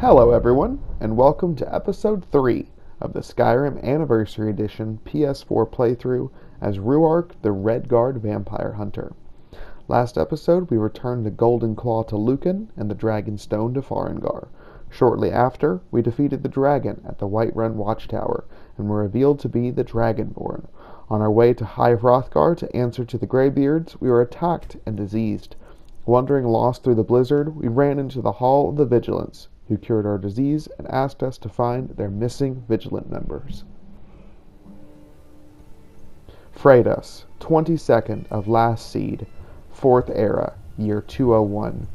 Hello everyone, and welcome to episode 3 of the Skyrim Anniversary Edition PS4 playthrough as Ruark the Redguard Vampire Hunter. Last episode we returned the Golden Claw to Lucan and the Dragon Stone to Farengar. Shortly after, we defeated the dragon at the Whiterun Watchtower and were revealed to be the Dragonborn. On our way to High Hrothgar to answer to the Greybeards, we were attacked and diseased. Wandering lost through the blizzard, we ran into the Hall of the Vigilants, who cured our disease and asked us to find their missing Vigilant members. Freydus, 22nd of Last Seed, 4th Era, year 201.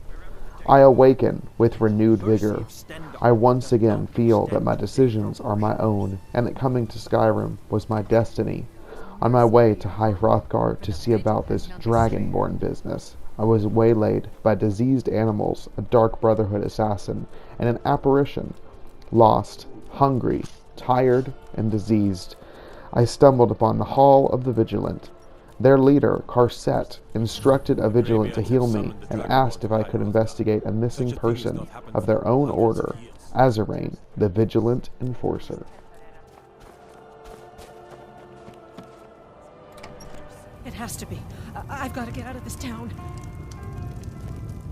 I awaken with renewed vigor. I once again feel that my decisions are my own, and that coming to Skyrim was my destiny. On my way to High Hrothgar to see about this Dragonborn business, I was waylaid by diseased animals, a Dark Brotherhood assassin, and an apparition. Lost, hungry, tired, and diseased, I stumbled upon the Hall of the Vigilant. Their leader, Karset, instructed a Vigilant to heal me and asked if I could investigate a missing person of their own order, Azarain, the Vigilant Enforcer. It has to be. I've got to get out of this town.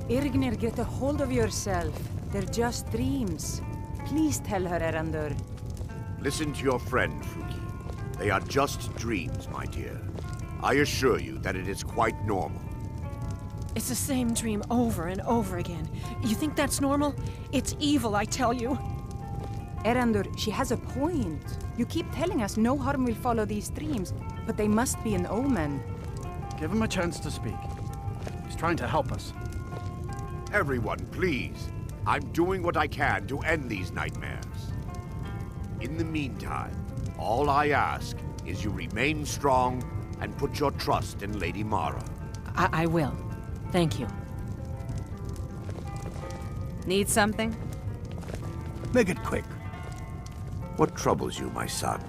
Irgnir, get a hold of yourself. They're just dreams. Please tell her, Erandur. Listen to your friend, Fruki. They are just dreams, my dear. I assure you that it is quite normal. It's the same dream over and over again. You think that's normal? It's evil, I tell you. Erandur, she has a point. You keep telling us no harm will follow these dreams, but they must be an omen. Give him a chance to speak. He's trying to help us. Everyone, please. I'm doing what I can to end these nightmares. In the meantime, all I ask is you remain strong and put your trust in Lady Mara. I will. Thank you. Need something? Make it quick. What troubles you, my son?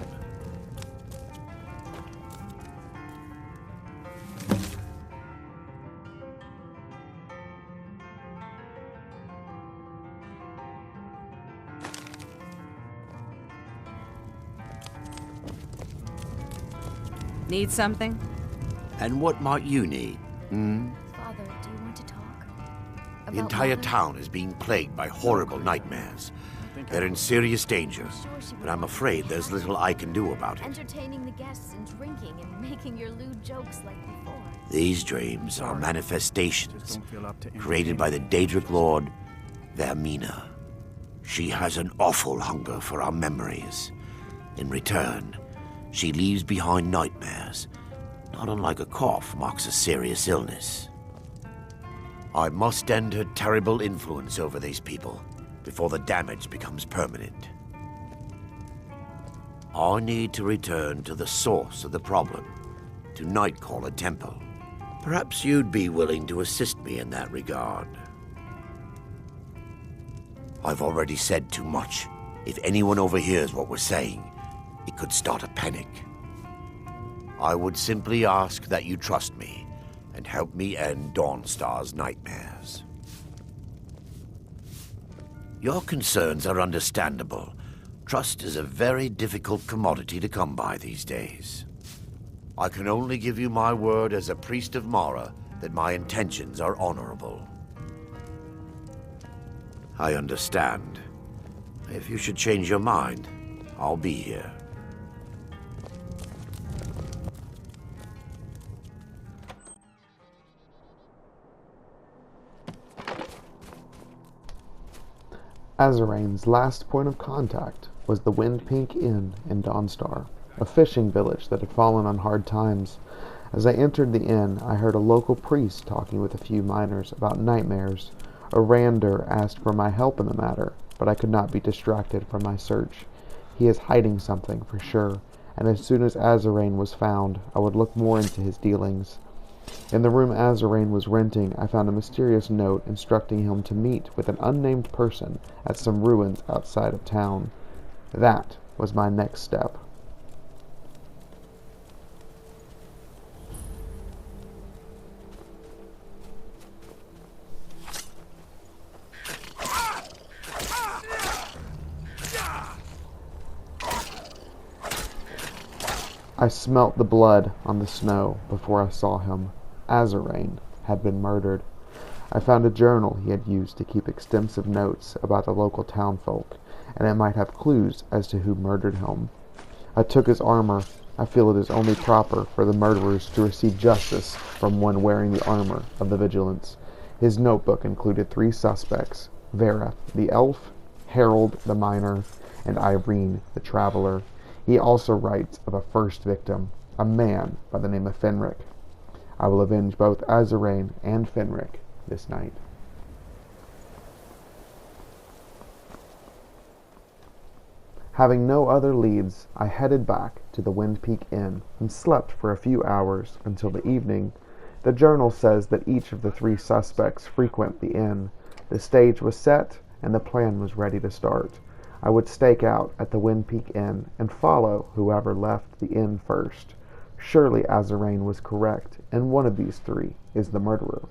Need something? And what might you need? Father, do you want to talk? The entire town is being plagued by horrible nightmares. They're in serious danger, but I'm afraid there's little I can do about it. Entertaining the guests and drinking and making your lewd jokes like before. These dreams are manifestations created by the Daedric Lord, Vermina. She has an awful hunger for our memories. In return, she leaves behind nightmares, not unlike a cough marks a serious illness. I must end her terrible influence over these people before the damage becomes permanent. I need to return to the source of the problem, to Nightcaller Temple. Perhaps you'd be willing to assist me in that regard. I've already said too much. If anyone overhears what we're saying, it could start a panic. I would simply ask that you trust me and help me end Dawnstar's nightmares. Your concerns are understandable. Trust is a very difficult commodity to come by these days. I can only give you my word as a priest of Mara that my intentions are honorable. I understand. If you should change your mind, I'll be here. Azarain's last point of contact was the Windpink Inn in Dawnstar, a fishing village that had fallen on hard times. As I entered the inn, I heard a local priest talking with a few miners about nightmares. A Rander asked for my help in the matter, but I could not be distracted from my search. He is hiding something for sure, and as soon as Azarain was found, I would look more into his dealings. In the room Azarain was renting, I found a mysterious note instructing him to meet with an unnamed person at some ruins outside of town. That was my next step. I smelt the blood on the snow before I saw him. Azarane had been murdered. I found a journal he had used to keep extensive notes about the local townfolk, and it might have clues as to who murdered him. I took his armor. I feel it is only proper for the murderers to receive justice from one wearing the armor of the vigilance. His notebook included 3 suspects: Vera, the elf, Harold, the miner, and Irene, the traveler. He also writes of a first victim, a man by the name of Fenric. I will avenge both Azarane and Fenric this night. Having no other leads, I headed back to the Wind Peak Inn and slept for a few hours until the evening. The journal says that each of the 3 suspects frequent the inn. The stage was set and the plan was ready to start. I would stake out at the Wind Peak Inn and follow whoever left the inn first. Surely Azarane was correct, and one of these 3 is the murderer.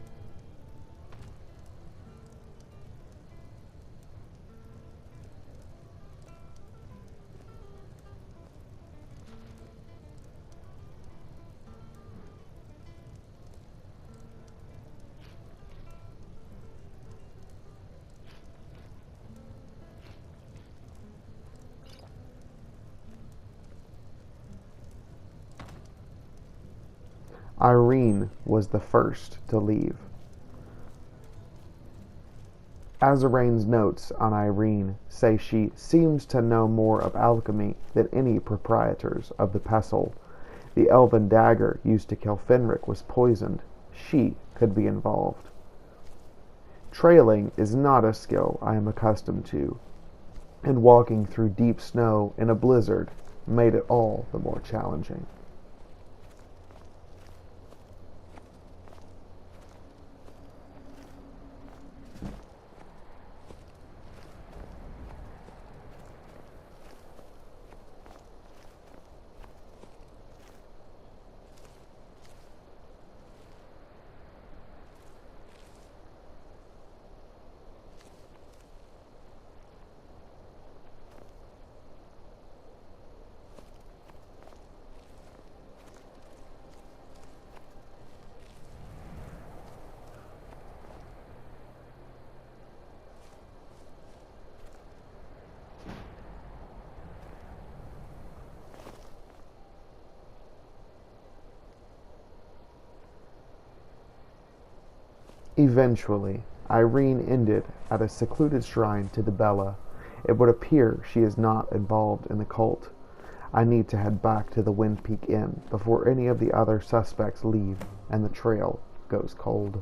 Irene was the first to leave. Azarane's notes on Irene say she seems to know more of alchemy than any proprietors of the pestle. The elven dagger used to kill Fenric was poisoned. She could be involved. Trailing is not a skill I am accustomed to, and walking through deep snow in a blizzard made it all the more challenging. Eventually, Irene ended at a secluded shrine to the Bella. It would appear she is not involved in the cult. I need to head back to the Wind Peak Inn before any of the other suspects leave and the trail goes cold.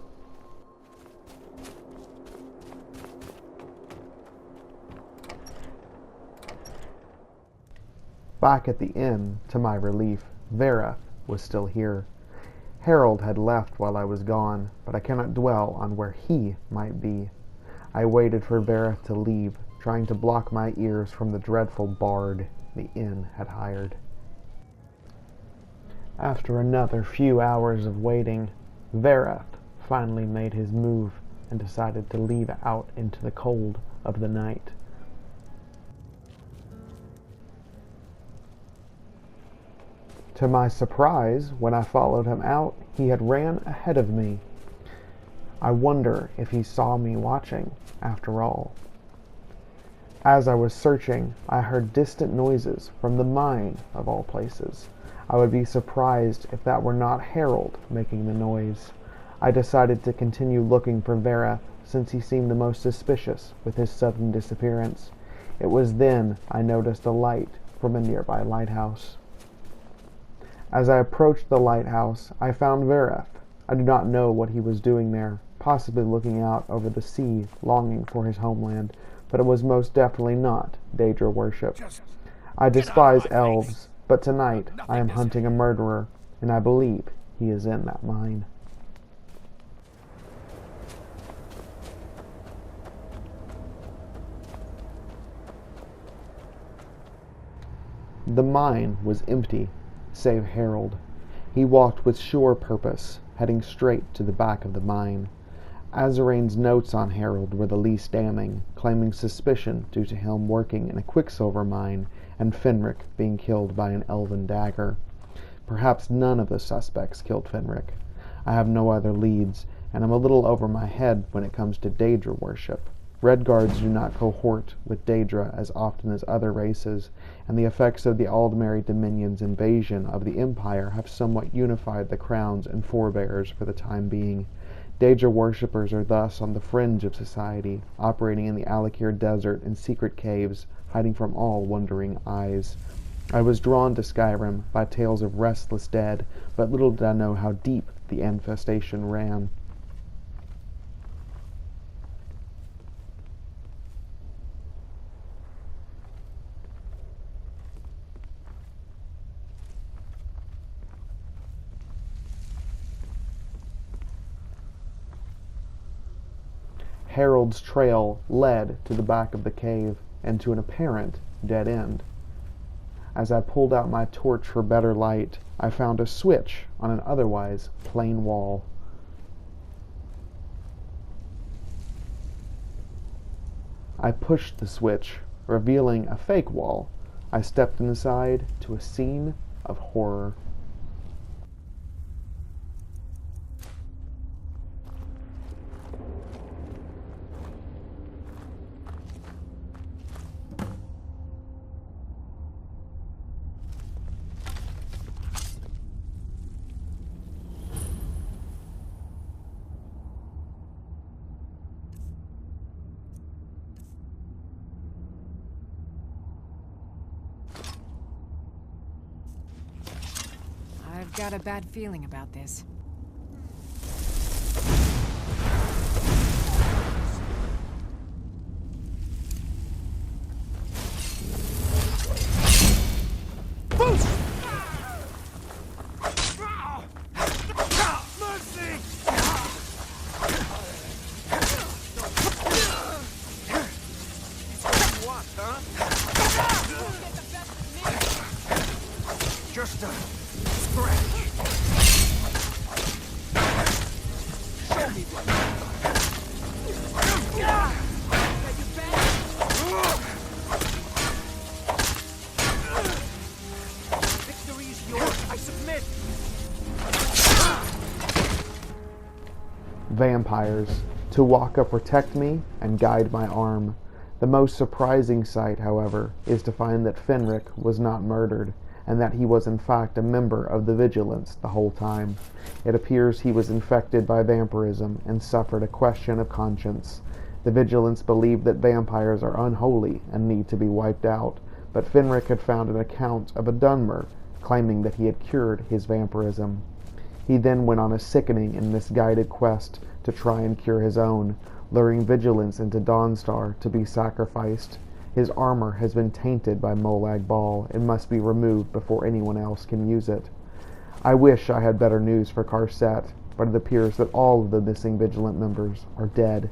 Back at the inn, to my relief, Vera was still here. Harold had left while I was gone, but I cannot dwell on where he might be. I waited for Vera to leave, trying to block my ears from the dreadful bard the inn had hired. After another few hours of waiting, Vera finally made his move and decided to leave out into the cold of the night. To my surprise, when I followed him out, he had ran ahead of me. I wonder if he saw me watching, after all. As I was searching, I heard distant noises from the mine, of all places. I would be surprised if that were not Harold making the noise. I decided to continue looking for Vera, since he seemed the most suspicious with his sudden disappearance. It was then I noticed a light from a nearby lighthouse. As I approached the lighthouse, I found Vera. I do not know what he was doing there, possibly looking out over the sea, longing for his homeland, but it was most definitely not Daedra worship. I despise elves, but tonight I am hunting a murderer, and I believe he is in that mine. The mine was empty, save Harold. He walked with sure purpose, heading straight to the back of the mine. Azarane's notes on Harold were the least damning, claiming suspicion due to him working in a quicksilver mine and Fenric being killed by an elven dagger. Perhaps none of the suspects killed Fenric. I have no other leads, and I'm a little over my head when it comes to Daedra worship. Red Guards do not cohort with Daedra as often as other races, and the effects of the Aldmeri Dominion's invasion of the Empire have somewhat unified the crowns and forebears for the time being. Daedra worshippers are thus on the fringe of society, operating in the Alakir Desert in secret caves, hiding from all wondering eyes. I was drawn to Skyrim by tales of restless dead, but little did I know how deep the infestation ran. Harold's trail led to the back of the cave and to an apparent dead end. As I pulled out my torch for better light, I found a switch on an otherwise plain wall. I pushed the switch, revealing a fake wall. I stepped inside to a scene of horror. I've got a bad feeling about this. Just a scratch. Show me what. Victory's yours. I submit. Vampires. Tuwaka protect me and guide my arm. The most surprising sight, however, is to find that Fenric was not murdered, and that he was in fact a member of the Vigilance the whole time. It appears he was infected by vampirism and suffered a question of conscience. The Vigilance believed that vampires are unholy and need to be wiped out, but Fenric had found an account of a Dunmer claiming that he had cured his vampirism. He then went on a sickening and misguided quest to try and cure his own, luring Vigilance into Dawnstar to be sacrificed. His armor has been tainted by Molag Bal and must be removed before anyone else can use it. I wish I had better news for Karset, but it appears that all of the missing Vigilant members are dead.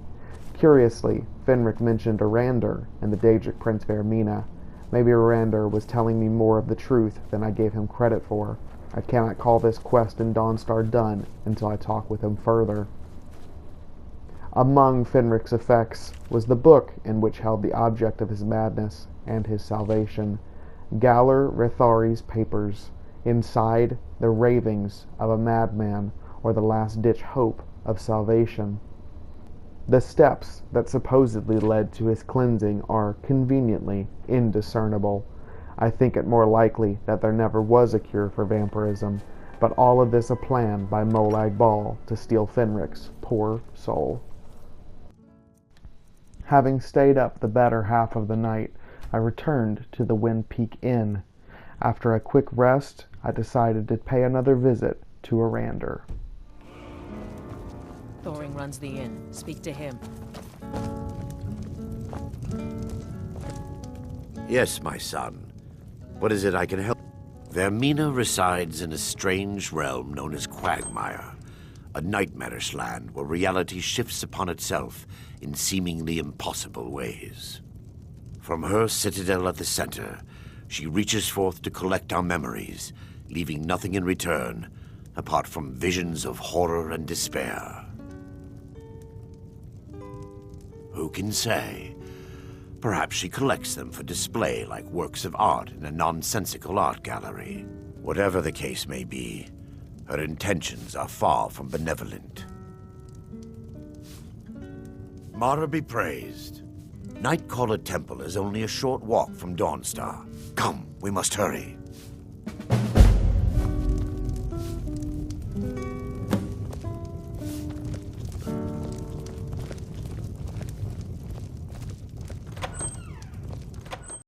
Curiously, Fenric mentioned Arander and the Daedric Prince Vermina. Maybe Arander was telling me more of the truth than I gave him credit for. I cannot call this quest in Dawnstar done until I talk with him further. Among Fenric's effects was the book in which held the object of his madness and his salvation, Galler Rethari's papers. Inside, the ravings of a madman or the last-ditch hope of salvation. The steps that supposedly led to his cleansing are conveniently indiscernible. I think it more likely that there never was a cure for vampirism, but all of this a plan by Molag Bal to steal Fenric's poor soul. Having stayed up the better half of the night, I returned to the Wind Peak Inn. After a quick rest, I decided to pay another visit to Arander. Thoring runs the inn. Speak to him. Yes, my son. What is it I can help? Vermina resides in a strange realm known as Quagmire, a nightmarish land where reality shifts upon itself in seemingly impossible ways. From her citadel at the center, she reaches forth to collect our memories, leaving nothing in return apart from visions of horror and despair. Who can say? Perhaps she collects them for display like works of art in a nonsensical art gallery. Whatever the case may be, her intentions are far from benevolent. Mara be praised. Nightcaller Temple is only a short walk from Dawnstar. Come, we must hurry.